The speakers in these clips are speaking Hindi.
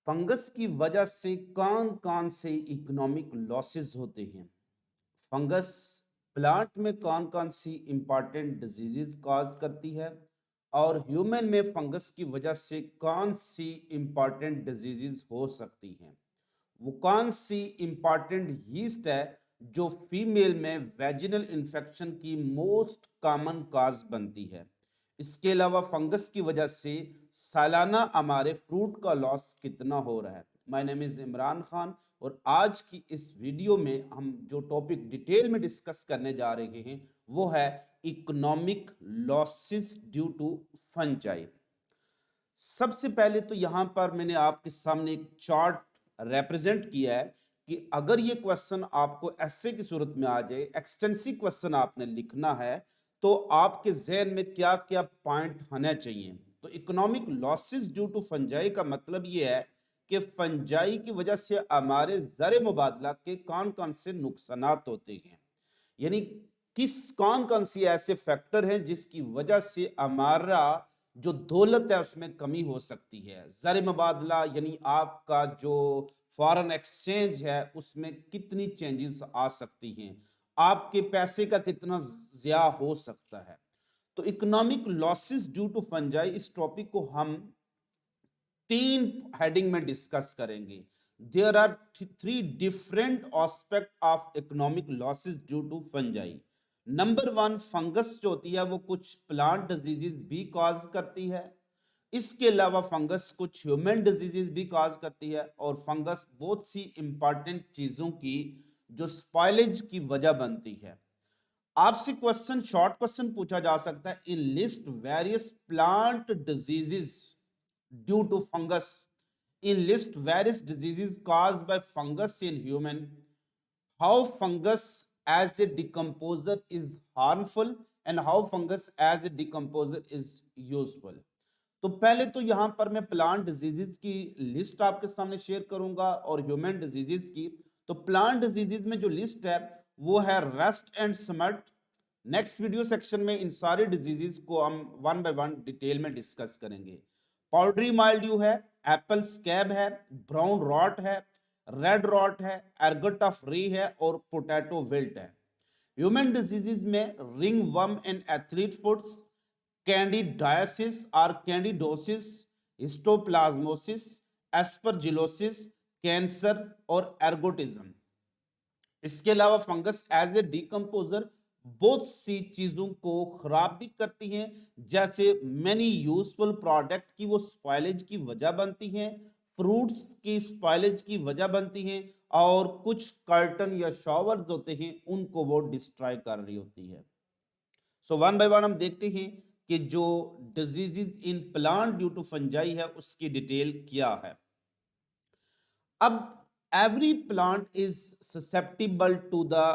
फंगस की वजह से कौन कौन से इकोनॉमिक लॉसेस होते हैं? फंगस प्लांट में कौन कौन सी इंपॉर्टेंट डिजीजेस कॉज करती है और ह्यूमन में फंगस की वजह से कौन सी इंपॉर्टेंट डिजीजेस हो सकती हैं? वो कौन सी इंपॉर्टेंट यीस्ट है जो फीमेल में वेजिनल इन्फेक्शन की मोस्ट कॉमन कॉज बनती है? इसके अलावा फंगस की वजह से सालाना हमारे फ्रूट का लॉस कितना हो रहा है? My name is Imran Khan और आज की इस वीडियो में हम जो टॉपिक डिटेल में डिस्कस करने जा रहे हैं वो है economic losses due to fungi. सबसे पहले तो यहां पर मैंने आपके सामने एक चार्ट रिप्रेजेंट किया है कि अगर ये क्वेश्चन आपको ऐसे की सूरत में आ जाए, एक्सटेंसिव क्वेश्चन आपने लिखना है, तो आपके जहन में क्या क्या पॉइंट होने चाहिए। तो economic losses due to fungi का मतलब ये है कि फंजाई की वजह से हमारे ज़र मुबादला के कौन कौन से नुकसानात होते हैं, यानी किस कौन कौन सी ऐसे फैक्टर हैं जिसकी वजह से हमारा जो दौलत है उसमें कमी हो सकती है। ज़र मुबादला यानी आपका जो फॉरेन एक्सचेंज है उसमें कितनी चेंजेस आ सकती हैं, आपके पैसे का कितना ज़्या हो सकता है। तो economic losses due to fungi, इस टॉपिक को हम तीन हेडिंग में डिस्कस करेंगे। There are three different aspect of economic losses due to fungi. Number one, fungus जो होती है वो कुछ प्लांट डिजीजेस भी कॉज करती है। इसके अलावा फंगस कुछ ह्यूमन डिजीजेस भी कॉज करती है और फंगस बहुत सी इंपॉर्टेंट चीजों की जो स्पॉइलेज की वजह बनती है। आपसे क्वेश्चन, शॉर्ट क्वेश्चन पूछा जा सकता है, enlist various plant diseases due to fungus. Enlist various diseases caused by fungus in human. How fungus as a decomposer is harmful and how fungus as a decomposer is useful. तो पहले तो यहां पर मैं प्लांट डिजीजेस की लिस्ट आपके सामने शेयर करूंगा और ह्यूमन डिजीजेस की। तो प्लांट डिजीजेस में जो लिस्ट है वो है rust and smut. Next video section में इन सारे डिजीजेस को हम वन बाय वन डिटेल में डिस्कस करेंगे। पाउडरी माइल्ड्यू है, एप्पल स्कैब है, ब्राउन रॉट है, रेड रॉट है, एर्गट ऑफ रे है और पोटैटो विल्ट है। ह्यूमन डिजीजेस में ring worm and athlete foots, candidiasis और कैंडिडोसिस, हिस्टोप्लाज्मोसिस, एस्परजिलोसिस, कैंसर और एर्गोटिज्म। इसके अलावा फंगस एज ए डिकम्पोजर बहुत सी चीजों को खराब भी करती हैं, जैसे मैनी यूजफुल प्रोडक्ट की वो स्पॉइलेज की वजह बनती हैं, फ्रूट्स की स्पॉइलेज की वजह बनती हैं और कुछ कर्टन या शॉवर्स होते हैं उनको वो डिस्ट्रॉय कर रही होती है। सो वन बाय वन हम देखते हैं कि जो diseases in plant due to fungi है उसकी डिटेल क्या है। अब every plant is susceptible to the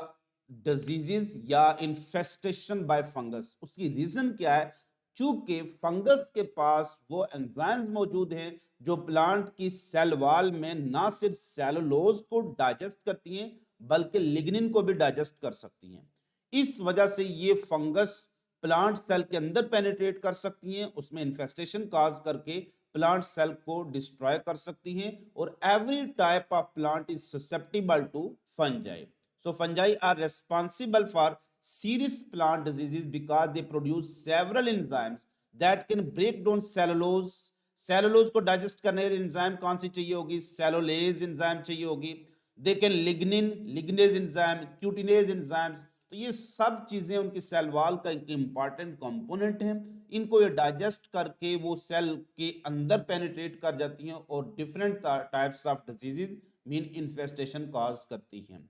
diseases या इन्फेस्टेशन बाय फंगस। उसकी रीजन क्या है? चूंकि फंगस के पास वो एंजाइम्स मौजूद हैं जो प्लांट की सेल वॉल में ना सिर्फ सेलुलोज को डाइजेस्ट करती हैं बल्कि लिग्निन को भी डाइजेस्ट कर सकती हैं। इस वजह से ये फंगस प्लांट सेल के अंदर पेनिट्रेट कर सकती हैं, उसमें इन्फेस्टेशन काज करके प्लांट सेल को डिस्ट्रॉय कर सकती हैं और every type of plant is susceptible to fungi. So fungi are responsible for serious plant diseases because they produce several enzymes that can break down cellulose. Cellulose को डाइजेस्ट करने वाली एंजाइम कौन सी चाहिए होगी? सेलोलेज एंजाइम चाहिए होगी। They can lignin, lignase enzyme, cutinase enzymes. तो ये सब चीजें उनकी सेल वॉल का एक इंपॉर्टेंट कंपोनेंट है। इनको ये डाइजेस्ट करके वो सेल के अंदर पेनिट्रेट कर जाती हैं और different types of diseases mean infestation cause करती हैं।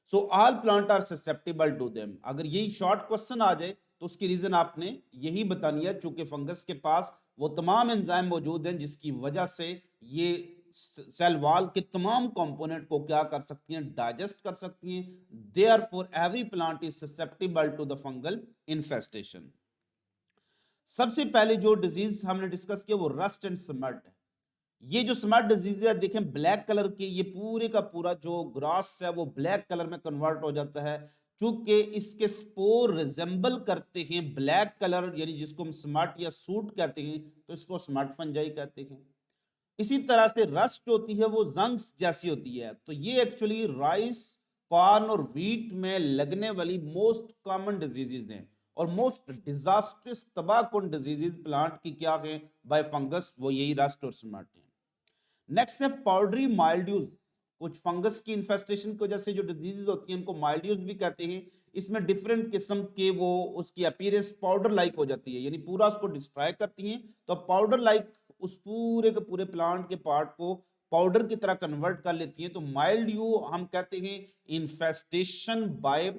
So all plant are susceptible to them. अगर यही शॉर्ट क्वेश्चन आ जाए तो उसकी रीजन आपने यही बतानी है, चूंकि फंगस के पास वो तमाम एंजाइम मौजूद हैं जिसकी वजह से ये सेल वॉल के तमाम कंपोनेंट को क्या कर सकती हैं? डाइजेस्ट कर सकती हैं। Therefore every plant is susceptible to the fungal infestation. सबसे पहले जो डिजीज हमने डिस्कस किया वो रस्ट एंड स्मट है। ये जो स्मट डिजीज है देखें ब्लैक कलर के, ये पूरे का पूरा जो ग्रास है वो ब्लैक कलर में कन्वर्ट हो जाता है चूंकि इसके स्पोर रिजेंबल करते हैं ब्लैक कलर, यानी जिसको हम स्मट या सूट कहते हैं तो इसको स्मट फंजाई कहते हैं। इसी तरह से रस्ट होती है वो जंग्स जैसी होती है। तो ये एक्चुअली राइस, कॉर्न और व्हीट में लगने वाली मोस्ट कॉमन डिजीजेज हैं और मोस्ट डिजास्ट्रस तबाहकुन डिजीजेज प्लांट की क्या है बाय फंगस, वो यही रस्ट और स्मट है। नेक्स्ट है पाउडरी माइल्ड्यूज। कुछ फंगस की इन्फेस्टेशन की वजह से जो डिजीज होती हैं उनको माइल्ड्यूज भी कहते हैं। इसमें डिफरेंट किस्म के वो उसकी अपीयरेंस पाउडर लाइक हो जाती है, यानी पूरा उसको डिस्ट्रॉय करती हैं। तो पाउडर लाइक उस पूरे के पूरे प्लांट के पार्ट को पाउडर की तरह कन्वर्ट कर लेती हैं। तो माइल्ड्यू हम कहते हैं इन्फेस्टेशन बाय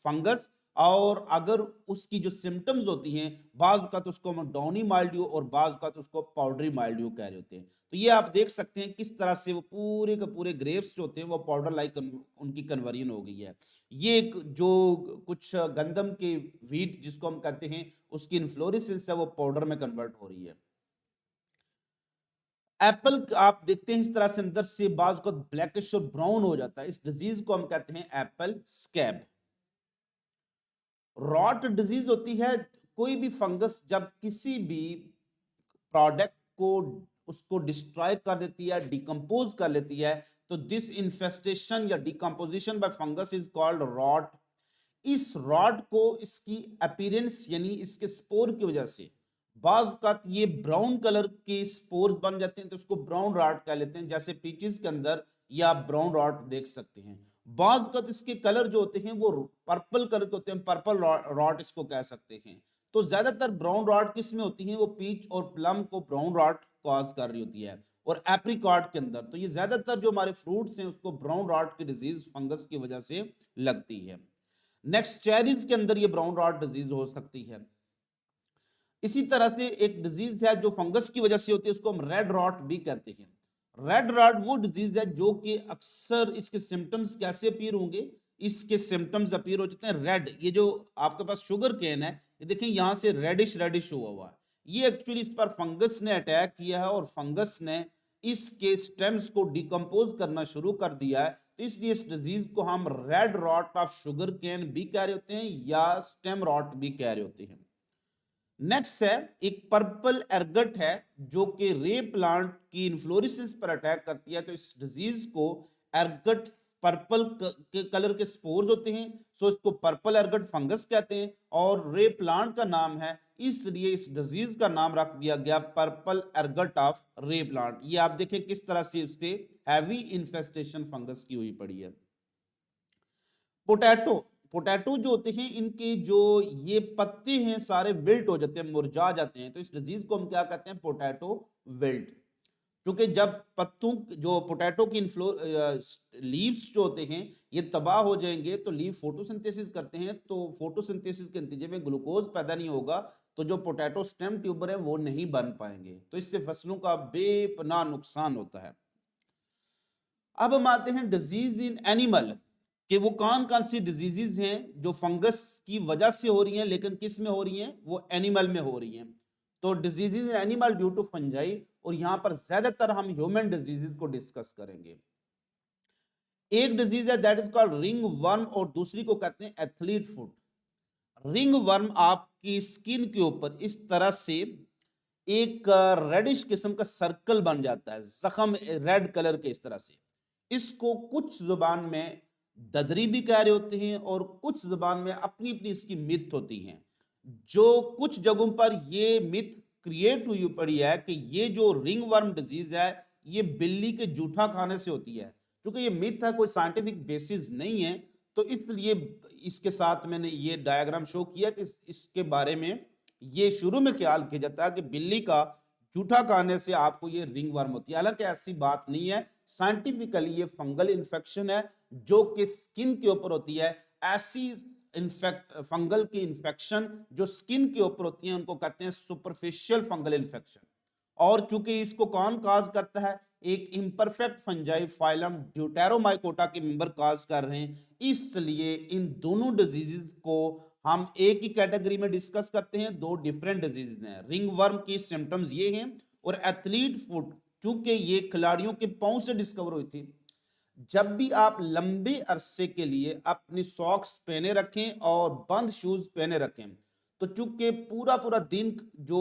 फंगस। और अगर उसकी जो सिम्टम्स होती हैं, बाज का तो उसको हम डॉनी माइल्ड्यू और बाज का तो उसको पाउडरी माइल्ड्यू कह रहे होते हैं। तो ये आप देख सकते हैं किस तरह से वो पूरे के पूरे ग्रेप्स जो होते हैं वो पाउडर लाइक उनकी कन्वर्जन हो गई है। ये एक जो कुछ गंदम के व्हीट जिसको हम कहते हैं उसकी इन्फ्लोरेसेंस है वो पाउडर में कन्वर्ट हो रही है। एप्पल आप देखते हैं इस तरह से अंदर से बाज को ब्लैकिश और ब्राउन हो जाता है। इस डिजीज को हम कहते हैं एप्पल स्कैब। रॉट डिजीज होती है कोई भी फंगस जब किसी भी प्रोडक्ट को उसको डिस्ट्रॉय कर देती है, डिकम्पोज कर लेती है, तो दिस इन्फेस्टेशन या decomposition by fungus is called rot. इस रॉट को इसकी अपीयरेंस यानी इसके स्पोर की वजह से बाज का ये ब्राउन कलर के स्पोर्स बन जाते हैं, तो उसको ब्राउन रॉट कह लेते हैं। जैसे पीचेस के अंदर ये आप ब्राउन रॉट देख सकते हैं। बाज का इसके कलर जो होते हैं वो पर्पल कलर के होते हैं, पर्पल रॉट इसको कह सकते हैं। तो ज्यादातर ब्राउन रॉट किस में होती है, वो पीच और प्लम को ब्राउन रॉट कॉज कर रही होती है। और एप्रिकॉट के अंदर तो ये ज्यादातर जो हमारे फ्रूट्स हैं उसको ब्राउन रॉट की डिजीज फंगस की वजह से लगती है। नेक्स्ट चेरीज के अंदर ये ब्राउन रॉट डिजीज हो सकती है। इसी तरह से एक डिजीज है जो फंगस की वजह से होती है, उसको हम रेड रॉट भी कहते हैं। रेड रॉट वो डिजीज है जो कि अक्सर इसके सिम्टम्स कैसे अपीयर होंगे, इसके सिम्टम्स अपीयर हो जाते हैं रेड। ये जो आपके पास शुगर केन है, ये देखिए यहां से रेडिश रेडिश हुआ है। ये एक्चुअली इस पर फंगस ने अटैक किया है और फंगस ने इसके स्टेम्स को डिकम्पोज करना शुरू कर दिया है। तो इसलिए इस डिजीज को हम red rot of sugarcane भी कह रहे होते हैं या स्टेम रॉट भी कह रहे होते हैं। नेक्स्ट है एक पर्पल एर्गट है जो कि रे प्लांट की इन्फ्लोरेसेंस पर अटैक करती है। तो इस डिजीज को एर्गट पर्पल के कलर के स्पोर्स होते हैं, सो इसको पर्पल एर्गट फंगस कहते हैं और रे प्लांट का नाम है, इसलिए इस डिजीज का नाम रख दिया गया पर्पल एर्गट ऑफ रे प्लांट। ये आप देखें किस तरह से उससे हैवी इन्फेस्टेशन फंगस की हुई पड़ी है। पोटैटो, पोटैटो जो होते हैं इनके जो ये पत्ते हैं सारे विल्ट हो जाते हैं, मुरझा जाते हैं। तो इस डिजीज को हम क्या कहते हैं, पोटैटो विल्ट। क्योंकि जब पत्तों जो पोटैटो की लीव्स जो होते हैं ये तबाह हो जाएंगे, तो लीव फोटोसिंथेसिस करते हैं, तो फोटोसिंथेसिस के नतीजे में ग्लूकोज पैदा नहीं होगा, तो जो पोटैटो स्टेम ट्यूबर है वो नहीं बन पाएंगे। तो इससे फसलों का बेपनाह नुकसान होता है। अब हम आते हैं डिजीज इन एनिमल कि वो कौन कौन सी डिजीजेज हैं जो फंगस की वजह से हो रही हैं, लेकिन किस में हो रही हैं, वो एनिमल में हो रही हैं। तो diseases in animal due to fungi, और यहां पर ज्यादातर हम ह्यूमन डिजीजेज को डिस्कस करेंगे। एक डिजीज है that is called ring worm और दूसरी को कहते हैं एथलीट फुट। रिंग वर्म आपकी स्किन के ऊपर इस तरह से एक रेडिश किस्म का सर्कल बन जाता है, जख्म रेड कलर के इस तरह से। इसको कुछ जुबान में ददरी भी कह रहे होते हैं और कुछ जुबान में अपनी अपनी इसकी मिथ होती हैं। जो कुछ जगहों पर ये मिथ क्रिएट हुई पड़ी है कि ये जो रिंग वर्म डिजीज है ये बिल्ली के जूठा खाने से होती है। क्योंकि ये मिथ है, कोई साइंटिफिक बेसिस नहीं है, तो इसलिए इसके साथ मैंने ये डायग्राम शो किया कि इसके बारे में ये शुरू में ख्याल किया जाता है कि बिल्ली का जूठा खाने से आपको ये रिंग वर्म होती है। हालांकि ऐसी बात नहीं है, साइंटिफिकली ये फंगल इन्फेक्शन है जो कि स्किन के ऊपर होती है। ऐसी फंगल की इन्फेक्शन जो स्किन के ऊपर होती है उनको कहते हैं सुपरफिशियल फंगल इन्फेक्शन। और चूंकि इसको कौन काज करता है, एक इम्परफेक्ट फंजाई फाइलम ड्यूटेरोमाइकोटा के मेंबर काज कर रहे हैं, इसलिए इन दोनों डिजीजेस को हम एक ही कैटेगरी में डिस्कस करते हैं। दो डिफरेंट डिजीजेस हैं। रिंग वर्म की सिम्टम्स ये हैं और एथलीट फुट चूंकि ये खिलाड़ियों के पांव से डिस्कवर हुई थी। जब भी आप लंबे अरसे के लिए अपनी सॉक्स पहने रखें और बंद शूज पहने रखें, तो चूंकि पूरा पूरा दिन जो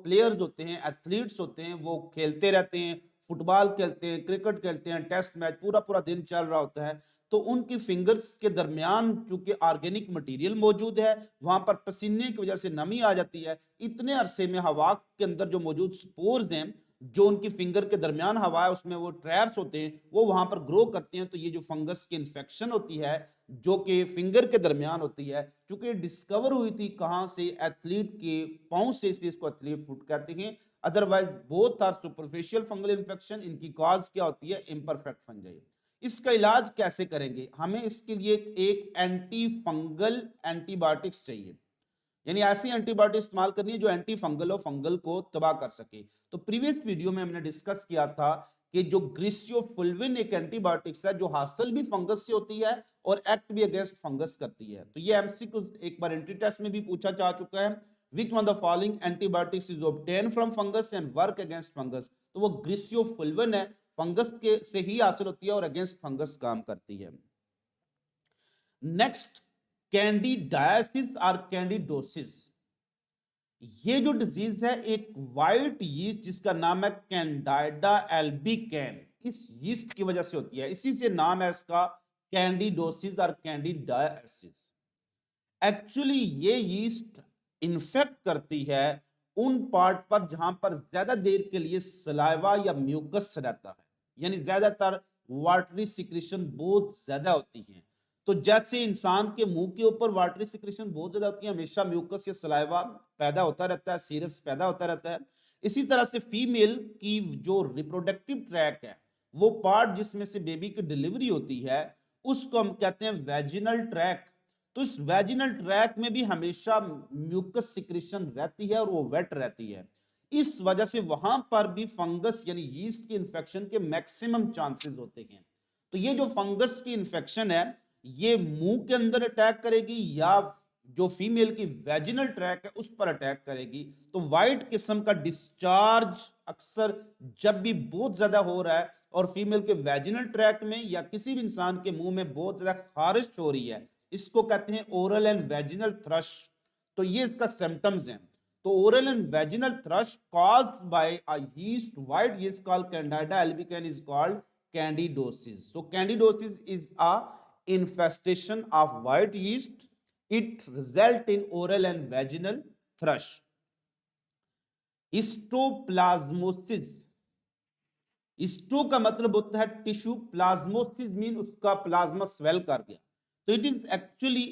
प्लेयर्स होते हैं, एथलीट्स होते हैं, वो खेलते रहते हैं, फुटबॉल खेलते हैं, क्रिकेट खेलते हैं, टेस्ट मैच पूरा पूरा दिन चल रहा होता है, तो उनकी फिंगर्स के दरमियान चूंकि ऑर्गेनिक मटेरियल मौजूद है, वहां पर पसीने की वजह से नमी आ जाती है, इतने अरसे में हवा के अंदर जो मौजूद स्पोर्स हैं, जो उनकी फिंगर के दरमियान हवा है उसमें वो ट्रैप्स होते हैं, वो वहां पर ग्रो करते हैं। तो ये जो फंगस की इन्फेक्शन होती है जो कि फिंगर के दरमियान होती है, चूंकि डिस्कवर हुई थी कहां से, एथलीट के पांव से, इसलिए इसको एथलीट फुट कहते हैं। Otherwise both are superficial fungal infection. इनकी कॉज क्या होती है? Imperfect fungi. इसका इलाज कैसे करेंगे? हमें इसके लिए एक एंटी फंगल एंटीबायोटिक्स चाहिए, यानी ऐसी एंटीबायोटिक इस्तेमाल करनी है जो एंटी फंगल और फंगल को तबाह कर सके। तो प्रीवियस वीडियो में हमने डिस्कस किया था कि जो ग्रीसियोफुल्विन एक एंटीबायोटिक्स है जो हासिल भी फंगस से होती है और एक्ट भी अगेंस्ट फंगस करती है। तो ये एमसीक्यू एक बार एंट्री टेस्ट में भी पूछा जा चुका है, which one the following antibiotics is obtain from fungus and work against fungus. तो वो ग्रीसियोफुल्विन है, फंगस के से ही हासिल होती है और अगेंस्ट फंगस काम करती है। नेक्स्ट, कैंडिडायसिस और कैंडिडोसिस। ये जो डिजीज है एक वाइट यीस्ट जिसका नाम है कैंडाइडा एल्बिकैन, इस यीस्ट की वजह से होती है, इसी से नाम है इसका कैंडिडोसिस और कैंडिडायसिस। एक्चुअली ये यीस्ट इन्फेक्ट करती है उन पार्ट पर जहां पर ज्यादा देर के लिए सलाइवा या म्यूकस रहता है, यानी ज्यादातर वाटरी सिक्रेशन बहुत ज्यादा होती है। तो जैसे इंसान के मुंह के ऊपर वाटरी सिक्रेशन बहुत ज्यादा होती है, हमेशा म्यूकस या सलाइवा पैदा होता रहता है, सीरस पैदा होता रहता है। इसी तरह से फीमेल की जो रिप्रोडक्टिव ट्रैक है, वो पार्ट जिसमें से बेबी की डिलीवरी होती है, उसको हम कहते हैं वेजिनल ट्रैक। तो इस वेजिनल ट्रैक में भी हमेशा म्यूकस सिक्रेशन रहती है और वो वेट रहती है। इस वजह से वहां पर भी फंगस यानी यीस्ट की इंफेक्शन के मैक्सिमम चांसेस होते हैं। तो ये जो फंगस की इंफेक्शन है ये मुंह के अंदर अटैक करेगी या जो फीमेल की वेजिनल ट्रैक है उस पर अटैक करेगी। तो वाइट किस्म का डिस्चार्ज अक्सर जब भी बहुत ज्यादा हो रहा है और फीमेल के वेजिनल ट्रैक में या किसी भी इंसान के मुंह में बहुत ज्यादा खारिश हो रही है, इसको कहते हैं ओरल एंड वेजिनल थ्रश। तो ये इसका सिम्टम्स हैं। तो oral and vaginal thrust caused by a yeast, white yeast called Candida albicans is called candidosis. So candidosis is a infestation of white yeast. It result in oral and vaginal thrush. Histoplasmosis, histo का मतलब होता है टिश्यू, प्लाज्मोसिस मीन उसका प्लाज्मा स्वेल कर गया। तो इट इज एक्चुअली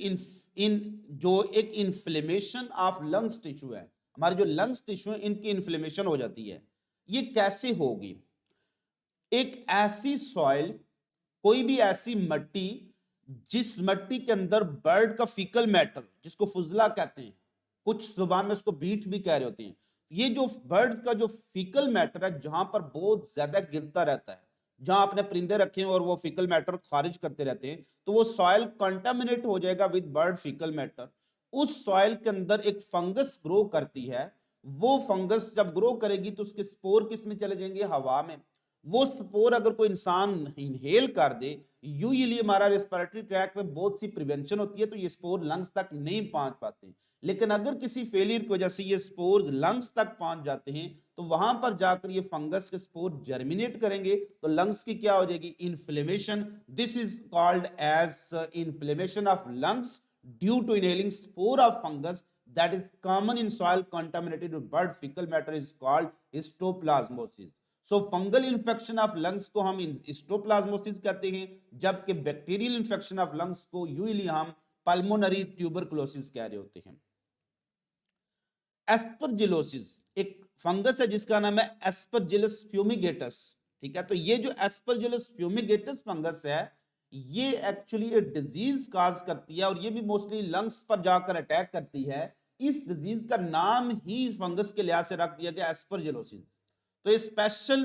इन जो एक इन्फ्लेमेशन ऑफ लंग्स टिश्यू है, हमारे जो लंग्स टिश्यू है इनकी इन्फ्लेमेशन हो जाती है। ये कैसे होगी? एक ऐसी सॉइल, कोई भी ऐसी मिट्टी जिस मिट्टी के अंदर बर्ड का फीकल मैटर, जिसको फुजला कहते हैं, कुछ जुबान में उसको बीट भी कह रहे होते हैं, ये जो बर्ड्स का जो फीकल मैटर है जहां पर बहुत ज्यादा गिरता रहता है, जहां आपने परिंदे रखे हैं और वो फीकल मैटर खारिज करते रहते हैं, तो वो सॉइल कंटामिनेट हो जाएगा विद बर्ड फीकल मैटर। उस सॉइल के अंदर एक फंगस ग्रो करती है। वो फंगस जब ग्रो करेगी तो उसके स्पोर किस में चले जाएंगे? हवा में। वो स्पोर अगर कोई इंसान इनहेल कर दे, यूजुअली हमारा रेस्पिरेटरी ट्रैक में बहुत सी प्रिवेंशन होती है तो ये स्पोर लंग्स तक नहीं पहुंच पाते। लेकिन अगर किसी फेलियर की वजह से ये स्पोर लंग्स तक पहुंच जाते हैं तो वहां पर जाकर ये फंगस के स्पोर जर्मिनेट करेंगे, तो लंग्स की क्या हो जाएगी? Inflammation. This is called as inflammation of lungs due to inhaling spore of fungus that is common in soil contaminated with bird fecal matter is called histoplasmosis. So fungal infection of lungs को हम हिस्टोप्लाज्मोसिस कहते हैं, जबकि बैक्टीरियल इन्फेक्शन ऑफ लंग्स को यूजुअली हम पल्मोनरी ट्यूबरकुलोसिस कह रहे होते हैं। एस्परजिलोसिस एक फंगस है जिसका नाम है एस्परजिलस फ्यूमिगेटस। ठीक है, तो ये जो एस्परजिलस फ्यूमिगेटस फंगस है ये एक्चुअली एक डिजीज काज करती है और ये भी मोस्टली लंग्स पर जाकर अटैक करती है। इस डिजीज का नाम ही फंगस के लिहाज से रख दिया गया एस्परजिलोसिस। तो a special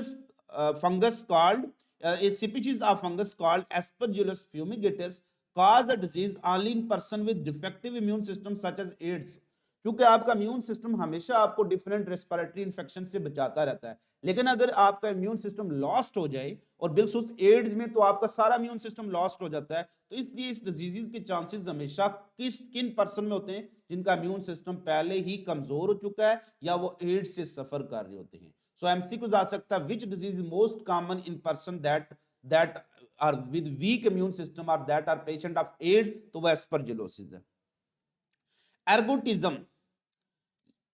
fungus called a species of fungus called Aspergillus fumigatus cause a disease only in person with defective immune system such as AIDS। क्योंकि आपका इम्यून सिस्टम हमेशा आपको डिफरेंट रेस्पिरेटरी इन्फेक्शन से बचाता रहता है, लेकिन अगर आपका इम्यून सिस्टम लॉस्ट हो जाए और बिलखुसूस एड्स में तो आपका सारा इम्यून सिस्टम लॉस्ट हो जाता है। तो इसलिए इस डिजीज के चांसेस हमेशा किन पर्सन में होते हैं? जिनका इम्यून सिस्टम पहले ही कमजोर हो चुका है या वो एड्स से सफर कर रहे होते हैं। सो एमसीक्यू आ सकता है, which disease is most common in person that are with weak immune system और that are patient of AIDS, तो वो एस्परजिलोसिस है। एर्गोटिज्म,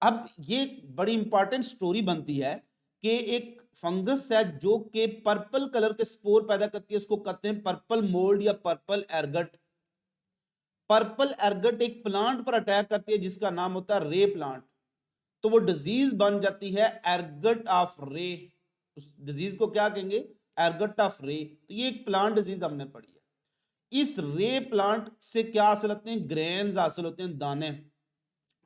अब ये बड़ी इंपॉर्टेंट स्टोरी बनती है कि एक फंगस है जो कि पर्पल कलर के स्पोर पैदा करती है, उसको कहते हैं पर्पल मोल्ड या पर्पल एर्गट। पर्पल एर्गट एक प्लांट पर अटैक करती है जिसका नाम होता है रे प्लांट, तो वो डिजीज बन जाती है एर्गट ऑफ रे। उस डिजीज को क्या कहेंगे? एर्गट ऑफ रे। तो ये एक प्लांट डिजीज हमने पढ़ी है। इस रे प्लांट से क्या हासिल होते हैं? ग्रेन्स हासिल होते हैं, दाने,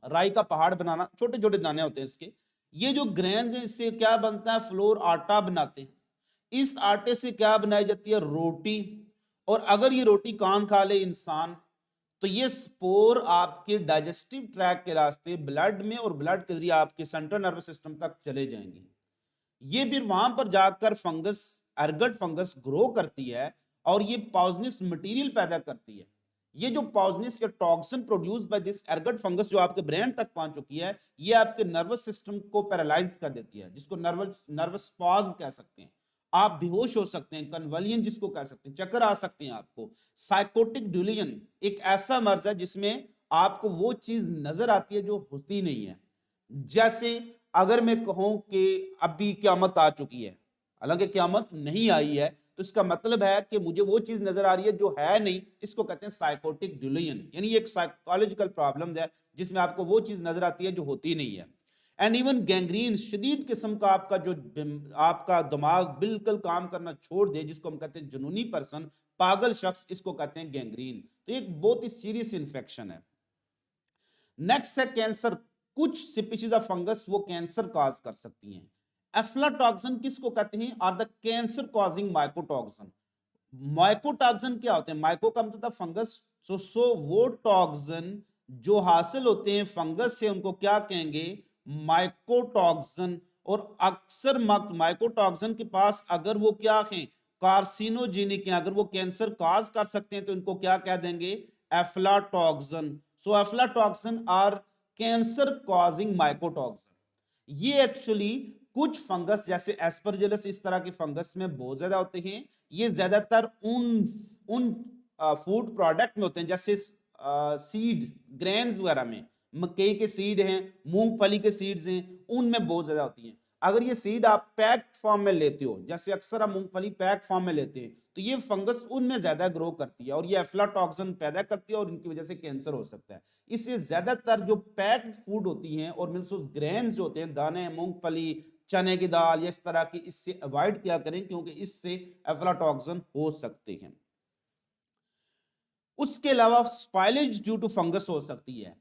राई का पहाड़ बनाना, छोटे छोटे दाने होते हैं इसके। ये जो ग्रेन्स है इससे क्या बनता है? फ्लोर, आटा बनाते हैं। इस आटे से क्या बनाई जाती है? रोटी। और अगर ये रोटी कान खा ले इंसान, तो ये स्पोर आपके डाइजेस्टिव ट्रैक के रास्ते ब्लड में और ब्लड के जरिए आपके सेंट्रल नर्वस सिस्टम तक चले जाएंगे। ये फिर वहां पर जाकर फंगस, एर्गट फंगस ग्रो करती है और ये पॉइजनस मटेरियल पैदा करती है। ये जो पॉइजनस या toxin produce by this एर्गट fungus जो आपके ब्रेन तक पहुंच चुकी है, ये आपके नर्वस सिस्टम को पैरालाइज कर देती है, जिसको नर्वस स्पॉज्म कह सकते हैं। आप बेहोश हो सकते हैं, कन्वलियन जिसको कह सकते हैं, चक्कर आ सकते हैं आपको। साइकोटिक डिलीजन एक ऐसा मर्ज है जिसमें आपको वो चीज नजर आती है जो होती नहीं है। जैसे अगर मैं कहूं कि अभी क्यामत आ चुकी है, हालांकि क्यामत नहीं आई है, तो इसका मतलब है कि मुझे वो चीज नजर आ रही है जो है नहीं। इसको कहते हैं साइकोटिक डिलीजन, यानी एक साइकोलॉजिकल प्रॉब्लम है जिसमें आपको वो चीज नजर आती है जो होती नहीं है। एंड इवन गैंग्रीन, शदीद किस्म का आपका जो आपका दिमाग बिल्कुल काम करना छोड़ दे, जिसको हम कहते हैं जुनूनी पर्सन, पागल शख्स, इसको कहते हैं गैंग्रीन। तो एक बहुत ही सीरियस इंफेक्शन है। नेक्स्ट है कैंसर। कुछ स्पीशीज ऑफ फंगस वो कैंसर कॉज कर सकती हैं। एफ्लाटॉक्सिन किसको कहते हैं? Are the cancer causing mycotoxin. Mycotoxin क्या होते हैं? माइको का मतलब फंगस, सो वो टॉक्सिन जो हासिल होते हैं फंगस से उनको क्या कहेंगे? माइकोटॉक्सिन। और अक्सर माइकोटॉक्सिन के पास अगर वो क्या है? कार्सिनोजेनिक है, अगर वो कैंसर कॉज कर सकते हैं तो इनको क्या कह देंगे? Aflatoxin. So aflatoxin are cancer causing mycotoxin. ये एक्चुअली कुछ फंगस जैसे एस्परजिलस इस तरह के फंगस में बहुत ज्यादा होते हैं। ये ज्यादातर उन फूड प्रोडक्ट में होते हैं, जैसे सीड, ग्रेन्स वगैरह में, मकई के सीड हैं, मूंगफली के सीड्स हैं, उनमें बहुत ज्यादा होती हैं। अगर ये सीड आप पैक फॉर्म में लेते हो, जैसे अक्सर आप मूंगफली पैक फॉर्म में लेते हैं, तो ये फंगस उनमें ज्यादा ग्रो करती है और ये एफ्लाटॉक्सिन पैदा करती है और इनकी वजह से कैंसर हो सकता है। इससे ज्यादातर जो पैक्ड फूड होती हैं और मिल्स ग्रेन्स जो होते हैं, दाने, मूंगफली, चने की दाल, इस तरह की, इससे अवॉइड क्या करें, क्योंकि इससे एफ्लाटॉक्सिन हो सकते हैं। उसके अलावा स्पाइलेज ड्यू टू फंगस हो सकती है।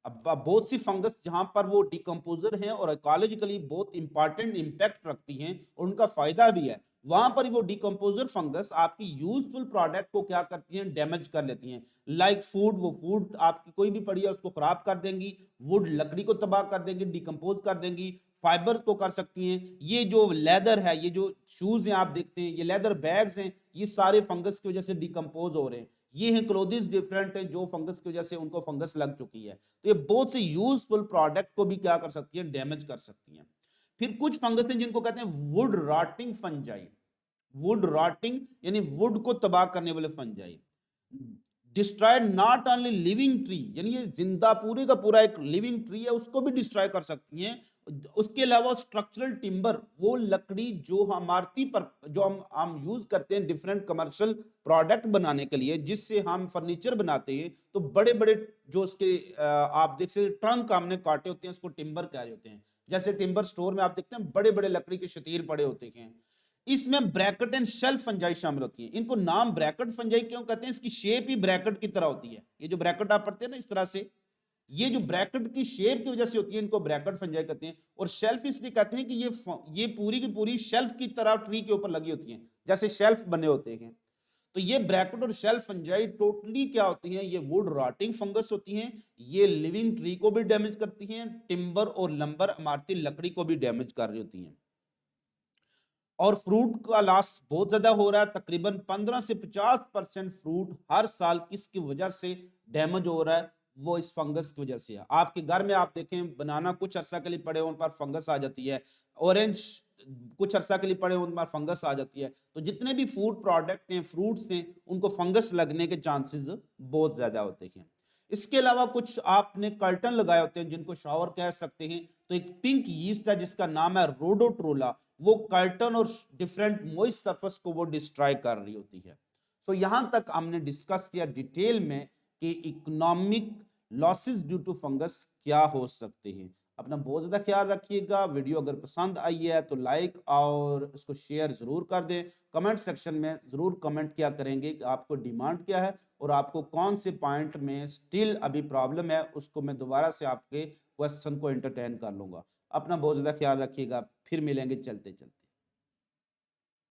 अब बहुत सी फंगस जहां पर वो डिकम्पोजर हैं और इकोलॉजिकली बहुत इंपॉर्टेंट इंपैक्ट रखती हैं और उनका फायदा भी है, वहां पर वो डिकम्पोजर फंगस आपकी यूजफुल प्रोडक्ट को क्या करती हैं? डैमेज कर लेती हैं। लाइक फूड, वो फूड आपकी कोई भी पड़ी है उसको खराब कर देंगी। वुड, लकड़ी को तबाह कर देंगी, डिकम्पोज कर देंगी। फाइबर को कर सकती हैं। ये जो लेदर है, ये जो शूज हैं आप देखते हैं, ये लेदर बैग्स हैं, ये सारे फंगस की वजह से डिकम्पोज हो रहे हैं। ये हैं क्लोथिंग डिफरेंट है जो फंगस की वजह से उनको फंगस लग चुकी है। तो ये बहुत से यूजफुल प्रोडक्ट को भी क्या कर सकती है? डैमेज कर सकती है। फिर कुछ फंगस हैं जिनको कहते हैं would rotting fungi. Would rotting यानी वुड को तबाह करने वाले fungi. Destroy not only living tree, यानी ये जिंदा पूरे का पूरा एक लिविंग ट्री है उसको भी डिस्ट्रॉय कर सकती हैं। उसके अलावा स्ट्रक्चरल टिम्बर, वो लकड़ी जो इमारती पर जो हम यूज करते हैं डिफरेंट कमर्शियल प्रोडक्ट बनाने के लिए, जिससे हम फर्नीचर बनाते हैं, तो बड़े बड़े जो उसके आप देख सकते ट्रंक हमने काटे होते हैं उसको टिम्बर कह रहे होते हैं। जैसे टिम्बर स्टोर में आप देखते हैं बड़े बड़े लकड़ी के शतीर पड़े होते हैं। इसमें ब्रैकेट एंड शेल्फ फंजाई शामिल होती है। इनको नाम ब्रैकेट फंजाई क्यों कहते हैं? इसकी शेप ही ब्रैकेट की तरह होती है। ये जो ब्रैकेट आप पढ़ते हैं ना इस तरह से, ये जो ब्रैकेट की शेप की वजह से होती है, इनको ब्रैकेट फंजाई कहते हैं। और शेल्फ इसलिए कहते हैं कि ये पूरी की पूरी शेल्फ की तरह ट्री के ऊपर लगी होती हैं, जैसे शेल्फ बने होते हैं। तो ये ब्रैकेट और शेल्फ फंजाई टोटली क्या होती हैं? ये वुड रॉटिंग फंगस होती हैं। ये लिविंग ट्री को भी डैमेज करती हैं, टिम्बर और लंबर इमारती लकड़ी को भी डैमेज कर रही होती हैं। और फ्रूट का लॉस बहुत ज्यादा हो रहा है। तकरीबन 15 से 50% फ्रूट हर साल किसकी वजह से डैमेज हो रहा है? वो इस फंगस की वजह से है। आपके घर में आप देखें बनाना कुछ अरसा के लिए पड़े हो, उन पर फंगस आ जाती है। ऑरेंज कुछ अरसा के लिए पड़े हो, उन पर फंगस आ जाती है। तो जितने भी फूड प्रोडक्ट हैं, फ्रूट्स हैं, उनको फंगस लगने के चांसेस बहुत ज्यादा होते हैं। इसके अलावा कुछ आपने कर्टन लगाए होते हैं जिनको शावर कह सकते हैं। तो एक पिंक यीस्ट है जिसका नाम है रोडोट्रोला, वो कर्टन और डिफरेंट मॉइस्ट सरफेस को वो डिस्ट्रॉय कर रही होती है। सो यहां तक हमने डिस्कस किया डिटेल में कि economic losses due to fungus क्या हो सकते हैं। अपना बहुत ज़्यादा ख्याल रखिएगा। वीडियो अगर पसंद आई है तो लाइक और इसको शेयर ज़रूर कर दें। कमेंट सेक्शन में ज़रूर कमेंट किया करेंगे कि आपको डिमांड क्या है और आपको कौन से पॉइंट में स्टिल अभी प्रॉब्लम है, उसको मैं दोबारा से आपके क्वेश्चन को एंटरटेन कर लूँगा। अपना बहुत ज़्यादा ख्याल रखिएगा। फिर मिलेंगे चलते चलते।